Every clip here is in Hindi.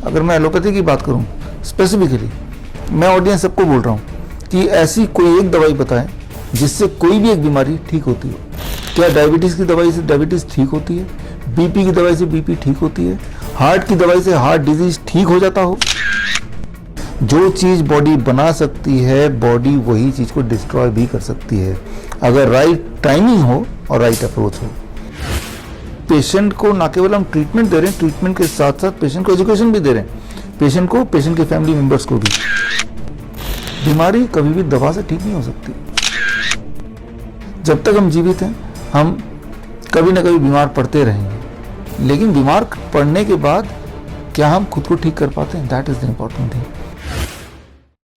अगर मैं एलोपैथी की बात करूं स्पेसिफिकली, मैं ऑडियंस सबको बोल रहा हूं कि ऐसी कोई एक दवाई बताएं जिससे कोई भी एक बीमारी ठीक होती हो। क्या डायबिटीज़ की दवाई से डायबिटीज़ ठीक होती है? बीपी की दवाई से बीपी ठीक होती है? हार्ट की दवाई से हार्ट डिजीज ठीक हो जाता हो? जो चीज़ बॉडी बना सकती है, बॉडी वही चीज़ को डिस्ट्रॉय भी कर सकती है, अगर राइट टाइमिंग हो और राइट अप्रोच हो। पेशेंट को ना केवल हम ट्रीटमेंट दे रहे हैं, ट्रीटमेंट के साथ साथ पेशेंट को एजुकेशन भी दे रहे हैं, पेशेंट को, पेशेंट के फैमिली मेंबर्स को भी। बीमारी कभी भी दवा से ठीक नहीं हो सकती। जब तक हम जीवित हैं, हम कभी ना कभी बीमार पड़ते रहेंगे, लेकिन बीमार पड़ने के बाद क्या हम खुद को ठीक कर पाते हैं? That is the important thing.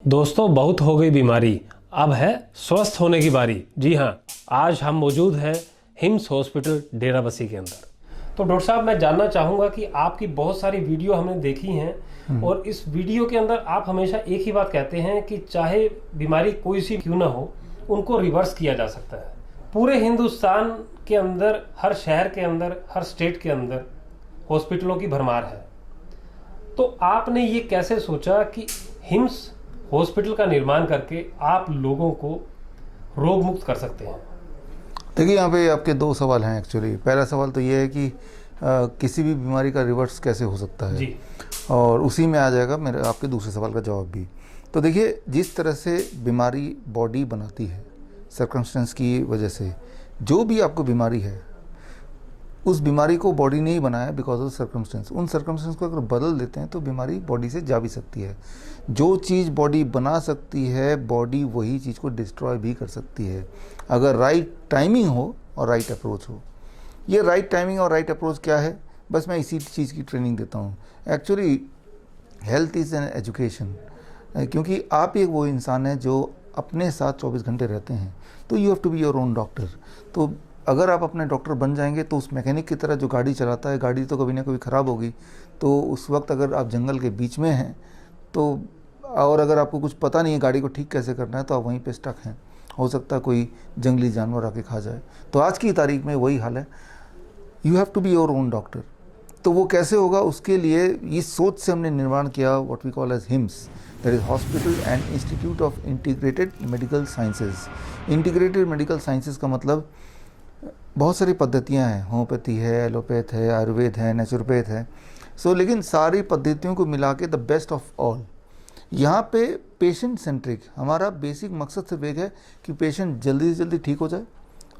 दोस्तों, बहुत हो गई बीमारी, अब है स्वस्थ होने की बारी। जी हाँ, आज हम मौजूद हैं हिम्स हॉस्पिटल डेराबस्सी के अंदर। तो डॉक्टर साहब, मैं जानना चाहूँगा कि आपकी बहुत सारी वीडियो हमने देखी हैं और इस वीडियो के अंदर आप हमेशा एक ही बात कहते हैं कि चाहे बीमारी कोई सी क्यों ना हो, उनको रिवर्स किया जा सकता है। पूरे हिंदुस्तान के अंदर, हर शहर के अंदर, हर स्टेट के अंदर हॉस्पिटलों की भरमार है। तो आपने ये कैसे सोचा कि हिम्स हॉस्पिटल का निर्माण करके आप लोगों को रोग मुक्त कर सकते हैं? देखिए, यहाँ पे आपके दो सवाल हैं एक्चुअली। पहला सवाल तो ये है कि किसी भी बीमारी का रिवर्स कैसे हो सकता है जी। और उसी में आ जाएगा मेरे आपके दूसरे सवाल का जवाब भी। तो देखिए, जिस तरह से बीमारी बॉडी बनाती है सर्कमस्टेंस की वजह से, जो भी आपको बीमारी है उस बीमारी को बॉडी ने ही बनाया बिकॉज ऑफ सर्कमस्टेंस। उन सर्कमस्टेंस को अगर बदल देते हैं तो बीमारी बॉडी से जा भी सकती है। जो चीज़ बॉडी बना सकती है, बॉडी वही चीज़ को डिस्ट्रॉय भी कर सकती है, अगर राइट टाइमिंग हो और राइट अप्रोच हो। ये राइट टाइमिंग और राइट अप्रोच क्या है? बस मैं इसी चीज़ की ट्रेनिंग देता हूँ। Actually health is an education, क्योंकि आप एक वो इंसान है जो अपने साथ 24 घंटे रहते हैं, तो you have to be your own doctor. तो अगर आप अपने डॉक्टर बन जाएंगे तो उस मैकेनिक की तरह जो गाड़ी चलाता है, गाड़ी तो कभी ना कभी ख़राब होगी, तो उस वक्त अगर आप जंगल के बीच में हैं तो, और अगर आपको कुछ पता नहीं है गाड़ी को ठीक कैसे करना है, तो आप वहीं पे स्टक हैं। हो सकता है कोई जंगली जानवर आके खा जाए। तो आज की तारीख में वही हाल है, you have to be your own doctor. तो वो कैसे होगा? उसके लिए इस सोच से हमने निर्माण किया what we call as HIMS, that is hospital and institute of integrated medical sciences. Integrated medical sciences का मतलब बहुत सारी पद्धतियां हैं, होम्योपैथी है, एलोपैथ है, आयुर्वेद है, नेचुरोपैथ है। लेकिन सारी पद्धतियों को मिला के द बेस्ट ऑफ ऑल। यहाँ पे पेशेंट सेंट्रिक हमारा बेसिक मकसद सिर्फ एक है कि पेशेंट जल्दी से जल्दी ठीक हो जाए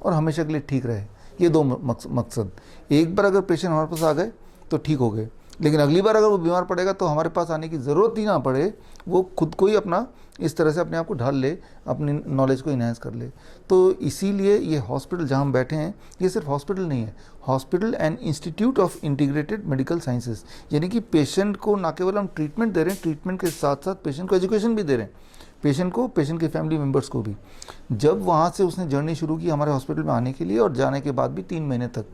और हमेशा के लिए ठीक रहे। ये दो मकसद। एक बार अगर पेशेंट हमारे पास आ गए तो ठीक हो गए, लेकिन अगली बार अगर वो बीमार पड़ेगा तो हमारे पास आने की ज़रूरत ही ना पड़े, वो खुद को ही अपना इस तरह से अपने आप को ढाल ले, अपनी नॉलेज को इन्हांस कर ले। तो इसीलिए ये हॉस्पिटल जहाँ हम बैठे हैं, ये सिर्फ हॉस्पिटल नहीं है, hospital and institute of integrated medical sciences. यानी कि पेशेंट को ना केवल हम ट्रीटमेंट दे रहे हैं, ट्रीटमेंट के साथ साथ पेशेंट को एजुकेशन भी दे रहे हैं, पेशेंट को, पेशेंट के फैमिली मेम्बर्स को भी। जब वहाँ से उसने जर्नी शुरू की हमारे हॉस्पिटल में आने के लिए, और जाने के बाद भी 3 महीने तक,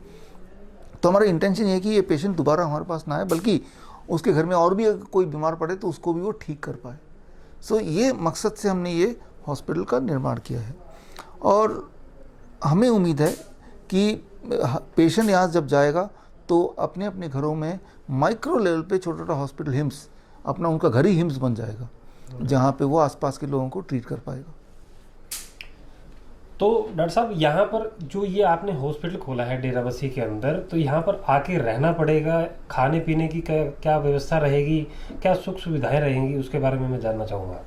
तो हमारा इंटेंशन ये है कि ये पेशेंट दोबारा हमारे पास ना आए, बल्कि उसके घर में और भी अगर कोई बीमार पड़े तो उसको भी वो ठीक कर पाए। ये मकसद से हमने ये हॉस्पिटल का निर्माण किया है। और हमें उम्मीद है कि पेशेंट यहाँ जब जाएगा तो अपने अपने घरों में माइक्रो लेवल पे छोटा छोटा हॉस्पिटल हिम्स, अपना उनका घर ही हिम्स बन जाएगा, जहाँ पे वो आसपास के लोगों को ट्रीट कर पाएगा। तो डॉक्टर साहब, यहाँ पर जो ये आपने हॉस्पिटल खोला है डेराबस्सी के अंदर, तो यहाँ पर आके रहना पड़ेगा, खाने पीने की क्या व्यवस्था रहेगी, क्या सुख सुविधाएं रहेंगी, उसके बारे में मैं जानना चाहूँगा।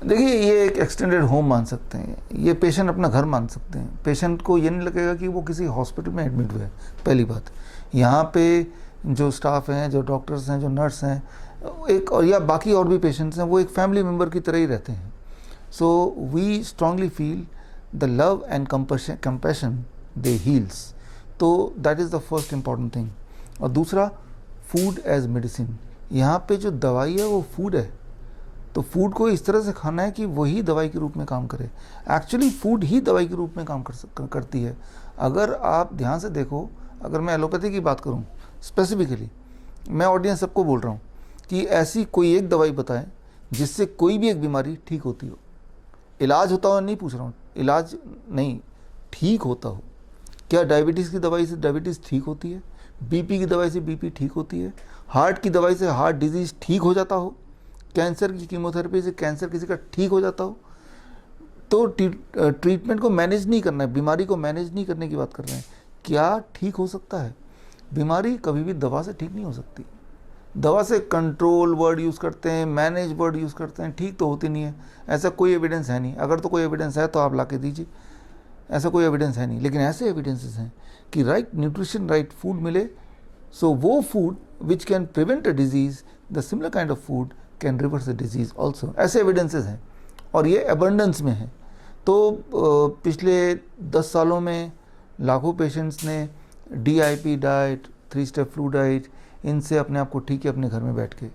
देखिए, ये एक एक्सटेंडेड होम मान सकते हैं, ये पेशेंट अपना घर मान सकते हैं। पेशेंट को ये नहीं लगेगा कि वो किसी हॉस्पिटल में एडमिट हुए। पहली बात, यहाँ पे जो स्टाफ हैं, जो डॉक्टर्स हैं, जो नर्स हैं, एक और या बाकी और भी पेशेंट्स हैं, वो एक फैमिली मेम्बर की तरह ही रहते हैं। We strongly feel the love and compassion they heals। तो that is the first important thing। और दूसरा, फूड एज मेडिसिन। यहाँ पे जो दवाई है वो फूड है, तो फूड को इस तरह से खाना है कि वही दवाई के रूप में काम करे। एक्चुअली फूड ही दवाई के रूप में काम करती है। अगर आप ध्यान से देखो, अगर मैं एलोपैथी की बात करूँ स्पेसिफिकली, मैं ऑडियंस सबको बोल रहा हूँ कि ऐसी कोई एक दवाई बताएं जिससे कोई भी एक बीमारी ठीक होती हो। इलाज होता हो नहीं पूछ रहा हूँ, इलाज नहीं, ठीक होता हो। क्या डायबिटीज़ की दवाई से डायबिटीज़ ठीक होती है? बीपी की दवाई से बीपी ठीक होती है, हार्ट की दवाई से हार्ट डिजीज़ ठीक हो जाता हो, कैंसर की कीमोथेरेपी से कैंसर किसी का ठीक हो जाता हो। तो ट्रीटमेंट को मैनेज नहीं करना है, बीमारी को मैनेज नहीं करने की बात कर रहे हैं। क्या ठीक हो सकता है? बीमारी कभी भी दवा से ठीक नहीं हो सकती। दवा से कंट्रोल वर्ड यूज़ करते हैं, मैनेज वर्ड यूज़ करते हैं, ठीक तो होती नहीं है। ऐसा कोई एविडेंस है नहीं। अगर तो कोई एविडेंस है तो आप ला के दीजिए, ऐसा कोई एविडेंस है नहीं। लेकिन ऐसे एविडेंसेस हैं कि राइट न्यूट्रिशन, राइट फूड मिले, सो वो food which can prevent a disease, the similar kind of food can reverse a disease also. ऐसे एविडेंसेस हैं और ये अबंडेंस में है। तो पिछले 10 सालों में लाखों पेशेंट्स ने DIP diet, 3 step flu diet, इनसे अपने आप को ठीक है अपने घर में बैठ के।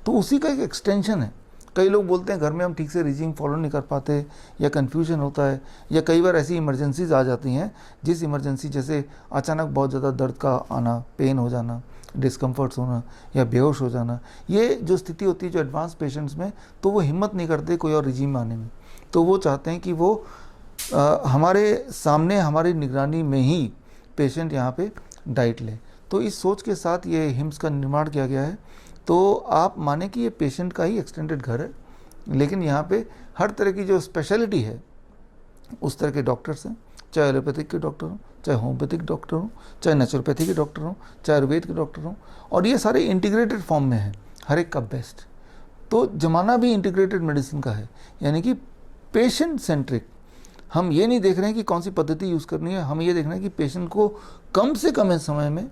तो उसी का एक एक्सटेंशन है। कई लोग बोलते हैं घर में हम ठीक से रिजीम फॉलो नहीं कर पाते, या कन्फ्यूजन होता है, या कई बार ऐसी इमरजेंसीज आ जाती हैं, जिस इमरजेंसी जैसे अचानक बहुत ज़्यादा दर्द का आना, पेन हो जाना, डिस्कम्फर्ट्स होना या बेहोश हो जाना, ये जो स्थिति होती है जो एडवांस पेशेंट्स में, तो वो हिम्मत नहीं करते कोई और रिजीम आने में। तो वो चाहते हैं कि वो हमारे सामने, हमारी निगरानी में ही पेशेंट यहाँ पे डाइट ले। तो इस सोच के साथ ये हिम्स का निर्माण किया गया है। तो आप माने कि ये पेशेंट का ही एक्सटेंडेड घर है, लेकिन यहाँ पे हर तरह की जो स्पेशलिटी है उस तरह के डॉक्टर्स हैं, चाहे एलोपैथिक के डॉक्टर हों, चाहे होम्योपैथिक डॉक्टर हों, चाहे नेचुरोपैथी के डॉक्टर हों, चाहे आयुर्वेद के डॉक्टर हों, और ये सारे इंटीग्रेटेड फॉर्म में है, हर एक का बेस्ट। तो ज़माना भी इंटीग्रेटेड मेडिसिन का है, यानी कि पेशेंट सेंट्रिक। हम ये नहीं देख रहे हैं कि कौन सी पद्धति यूज़ करनी है, हम ये देख रहे हैं कि पेशेंट को कम से कम समय में,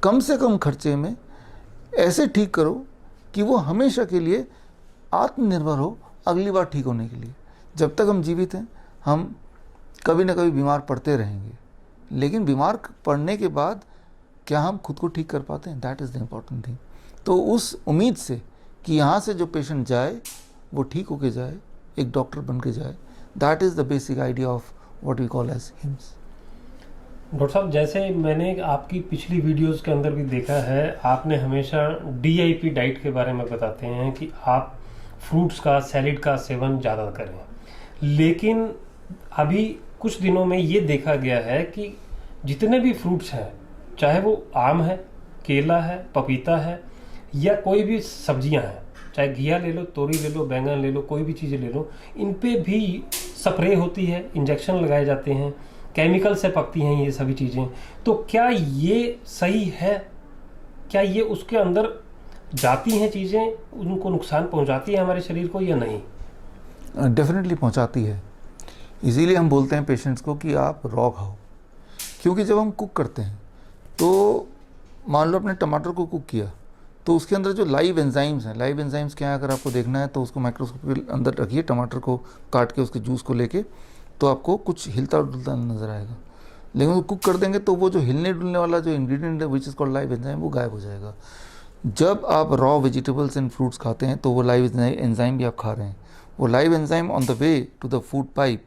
कम से कम खर्चे में ऐसे ठीक करो कि वो हमेशा के लिए आत्मनिर्भर हो अगली बार ठीक होने के लिए। जब तक हम जीवित हैं हम कभी ना कभी बीमार पड़ते रहेंगे, लेकिन बीमार पड़ने के बाद क्या हम खुद को ठीक कर पाते हैं, that is the important thing. तो उस उम्मीद से कि यहाँ से जो पेशेंट जाए वो ठीक होके जाए, एक डॉक्टर बन के जाए, that is the basic idea of what we call as HIMS. Doctor साहब, जैसे मैंने आपकी पिछली वीडियोस के अंदर भी देखा है, आपने हमेशा DIP डाइट के बारे में बताते हैं कि आप फ्रूट्स का, सैलेड का सेवन ज़्यादा करें। लेकिन अभी कुछ दिनों में ये देखा गया है कि जितने भी फ्रूट्स हैं, चाहे वो आम है, केला है, पपीता है, या कोई भी सब्जियां हैं, चाहे घिया ले लो, तोरी ले लो, बैंगन ले लो, कोई भी चीज़ें ले लो, इन पे भी स्प्रे होती है, इंजेक्शन लगाए जाते हैं, केमिकल से पकती हैं ये सभी चीज़ें। तो क्या ये सही है? क्या ये उसके अंदर जाती हैं चीज़ें, उनको नुकसान पहुंचाती है हमारे शरीर को या नहीं? डेफिनेटली पहुंचाती है। इसीलिए हम बोलते हैं पेशेंट्स को कि आप रॉ खाओ, क्योंकि जब हम कुक करते हैं तो मान लो अपने टमाटर को कुक किया, तो उसके अंदर जो लाइव एंजाइम्स हैं, लाइव एंजाइम्स क्या है अगर आपको देखना है तो उसको माइक्रोस्कोप के अंदर रखिए, टमाटर को काट के उसके जूस को लेके, तो आपको कुछ हिलता डुलता नज़र आएगा। लेकिन वो कुक कर देंगे तो वो जो हिलने डुलने वाला जो इंग्रेडिएंट है which is called live enzyme, वो गायब हो जाएगा। जब आप रॉ वेजिटेबल्स एंड फ्रूट्स खाते हैं तो वो लाइव एंजाइम भी आप खा रहे हैं। वो live enzyme on the way to the food pipe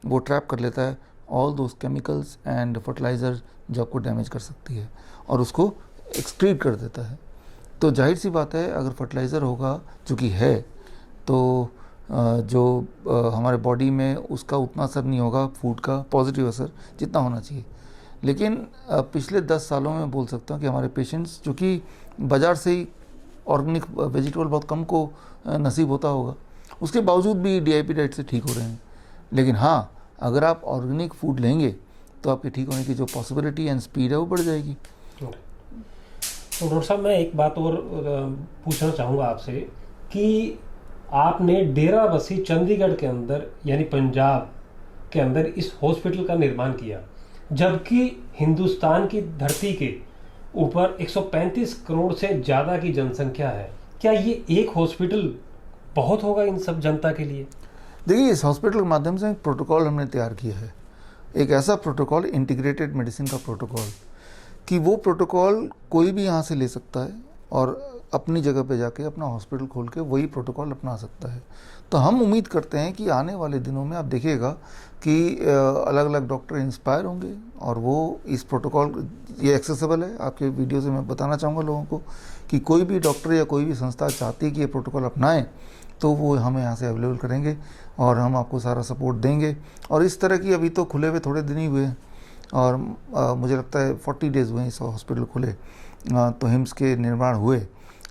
वो ट्रैप कर लेता है all those chemicals and fertiliser जो आपको डैमेज कर सकती है, और उसको एक्सक्रीट कर देता है। तो जाहिर सी बात है अगर फर्टिलाइज़र होगा, जो कि है, तो जो हमारे बॉडी में उसका उतना असर नहीं होगा, फूड का पॉजिटिव असर जितना होना चाहिए। लेकिन पिछले 10 सालों में बोल सकता हूँ कि हमारे पेशेंट्स, जो कि बाज़ार से ही ऑर्गेनिक वेजिटेबल बहुत कम को नसीब होता होगा, उसके बावजूद भी DIP डाइट से ठीक हो रहे हैं। लेकिन हाँ, अगर आप ऑर्गेनिक फूड लेंगे तो आपके ठीक होने की जो पॉसिबिलिटी एंड स्पीड है वो बढ़ जाएगी। तो डॉक्टर साहब, मैं एक बात और पूछना चाहूँगा आपसे कि आपने डेराबस्सी चंडीगढ़ के अंदर यानी पंजाब के अंदर इस हॉस्पिटल का निर्माण किया, जबकि हिंदुस्तान की धरती के ऊपर 135 करोड़ से ज़्यादा की जनसंख्या है। क्या ये एक हॉस्पिटल बहुत होगा इन सब जनता के लिए? देखिए, इस हॉस्पिटल के माध्यम से एक प्रोटोकॉल हमने तैयार किया है, एक ऐसा प्रोटोकॉल, इंटीग्रेटेड मेडिसिन का प्रोटोकॉल, कि वो प्रोटोकॉल कोई भी यहाँ से ले सकता है और अपनी जगह पे जाके अपना हॉस्पिटल खोल के वही प्रोटोकॉल अपना सकता है। तो हम उम्मीद करते हैं कि आने वाले दिनों में आप देखिएगा कि अलग अलग डॉक्टर इंस्पायर होंगे और वो इस प्रोटोकॉल, ये एक्सेसिबल है, आपके वीडियो से मैं बताना चाहूँगा लोगों को कि कोई भी डॉक्टर या कोई भी संस्था चाहती है कि ये प्रोटोकॉल अपनाएं तो वो हमें यहाँ से अवेलेबल करेंगे और हम आपको सारा सपोर्ट देंगे। और इस तरह की अभी तो खुले हुए थोड़े दिन ही हुए हैं और मुझे लगता है 40 डेज़ हुए इस हॉस्पिटल खुले, तो हिम्स के निर्माण हुए,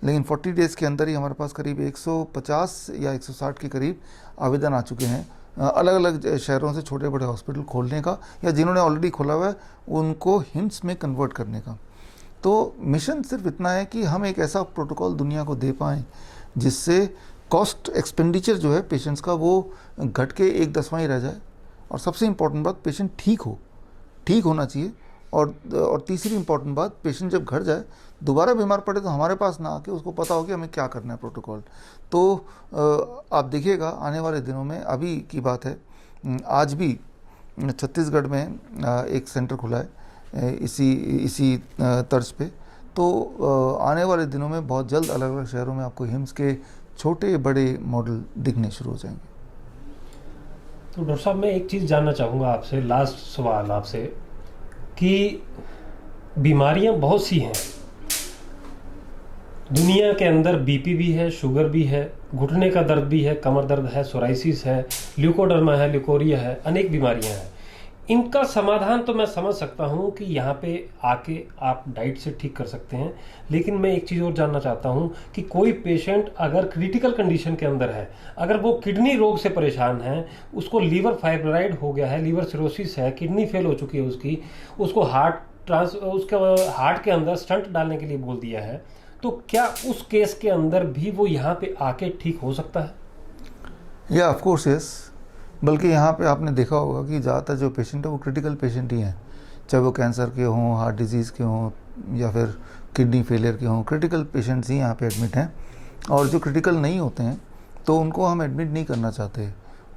लेकिन 40 डेज़ के अंदर ही हमारे पास करीब 150 या 160 के करीब आवेदन आ चुके हैं अलग अलग शहरों से छोटे बड़े हॉस्पिटल खोलने का, या जिन्होंने ऑलरेडी खोला हुआ है उनको हिम्स में कन्वर्ट करने का। तो मिशन सिर्फ इतना है कि हम एक ऐसा प्रोटोकॉल दुनिया को दे पाएँ जिससे कॉस्ट एक्सपेंडिचर जो है पेशेंट्स का वो घट के 1/10 ही रह जाए, और सबसे इम्पॉर्टेंट बात पेशेंट ठीक होना चाहिए। और तीसरी इम्पॉर्टेंट बात, पेशेंट जब घर जाए दोबारा बीमार पड़े तो हमारे पास ना आके उसको पता हो कि हमें क्या करना है प्रोटोकॉल। तो आप देखिएगा आने वाले दिनों में, अभी की बात है, आज भी छत्तीसगढ़ में एक सेंटर खुला है इसी तर्ज पे। तो आने वाले दिनों में बहुत जल्द अलग अलग शहरों में आपको हिम्स के छोटे बड़े मॉडल दिखने शुरू हो जाएंगे। तो डॉक्टर साहब, मैं एक चीज़ जानना चाहूँगा आपसे, लास्ट सवाल आपसे, कि बीमारियां बहुत सी हैं दुनिया के अंदर। बीपी भी है, शुगर भी है, घुटने का दर्द भी है, कमर दर्द है, सोराइसिस है, ल्यूकोडर्मा है, ल्यूकोरिया है, अनेक बीमारियां हैं। इनका समाधान तो मैं समझ सकता हूं कि यहाँ पे आके आप डाइट से ठीक कर सकते हैं, लेकिन मैं एक चीज़ और जानना चाहता हूं कि कोई पेशेंट अगर क्रिटिकल कंडीशन के अंदर है, अगर वो किडनी रोग से परेशान है, उसको लीवर फाइब्रोराइड हो गया है, लीवर सिरोसिस है, किडनी फेल हो चुकी है उसको उसके हार्ट के अंदर स्टंट डालने के लिए बोल दिया है, तो क्या उस केस के अंदर भी वो यहाँ पे आके ठीक हो सकता है? या ऑफ कोर्स यस। बल्कि यहाँ पे आपने देखा होगा कि ज़्यादातर जो पेशेंट है वो क्रिटिकल पेशेंट ही हैं, चाहे वो कैंसर के हों, हार्ट डिजीज़ के हों, या फिर किडनी फेलियर के हों। क्रिटिकल पेशेंट्स ही यहाँ पे एडमिट हैं, और जो क्रिटिकल नहीं होते हैं तो उनको हम एडमिट नहीं करना चाहते,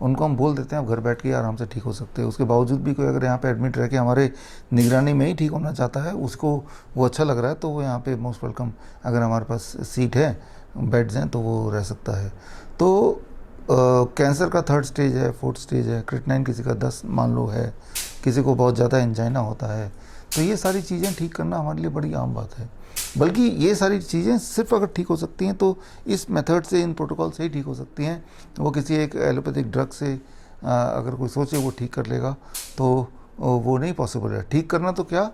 उनको हम बोल देते हैं आप घर बैठ के आराम से ठीक हो सकते हैं। उसके बावजूद भी कोई अगर यहाँ पे एडमिट रह के हमारे निगरानी में ही ठीक होना चाहता है, उसको वो अच्छा लग रहा है, तो वो यहाँ पे मोस्ट वेलकम, अगर हमारे पास सीट है, बेड्स हैं, तो वो रह सकता है। तो कैंसर का 3rd स्टेज है, 4th स्टेज है, क्रिएटिनिन किसी का 10 मान लो है, किसी को बहुत ज़्यादा एंजाइना होता है, तो ये सारी चीज़ें ठीक करना हमारे लिए बड़ी आम बात है। बल्कि ये सारी चीज़ें सिर्फ अगर ठीक हो सकती हैं तो इस मेथड से, इन प्रोटोकॉल से ही ठीक हो सकती हैं। वो किसी एक एलोपैथिक ड्रग से अगर कोई सोचे वो ठीक कर लेगा तो वो नहीं पॉसिबल है। ठीक करना तो क्या,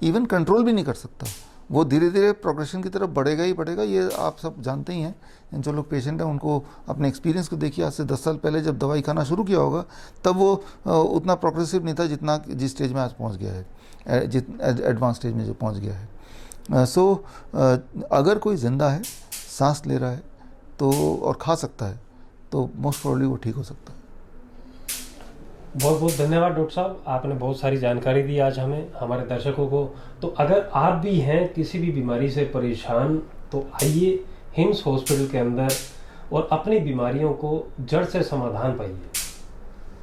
इवन कंट्रोल भी नहीं कर सकता, वो धीरे धीरे प्रोग्रेशन की तरफ बढ़ेगा ही बढ़ेगा। ये आप सब जानते ही हैं, जो लोग पेशेंट हैं उनको अपने एक्सपीरियंस को देखिए। आज से 10 साल पहले जब दवाई खाना शुरू किया होगा तब वो उतना प्रोग्रेसिव नहीं था जितना जिस स्टेज में आज पहुंच गया है, एडवांस स्टेज में जो पहुंच गया है। अगर कोई ज़िंदा है, सांस ले रहा है तो और खा सकता है, तो मोस्ट प्रोबेबली वो ठीक हो सकता है। बहुत बहुत धन्यवाद डॉक्टर साहब, आपने बहुत सारी जानकारी दी आज हमें, हमारे दर्शकों को। तो अगर आप भी हैं किसी भी बीमारी से परेशान, तो आइए हिम्स हॉस्पिटल के अंदर और अपनी बीमारियों को जड़ से समाधान पाइए।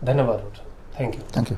धन्यवाद डॉक्टर साहब, थैंक यू।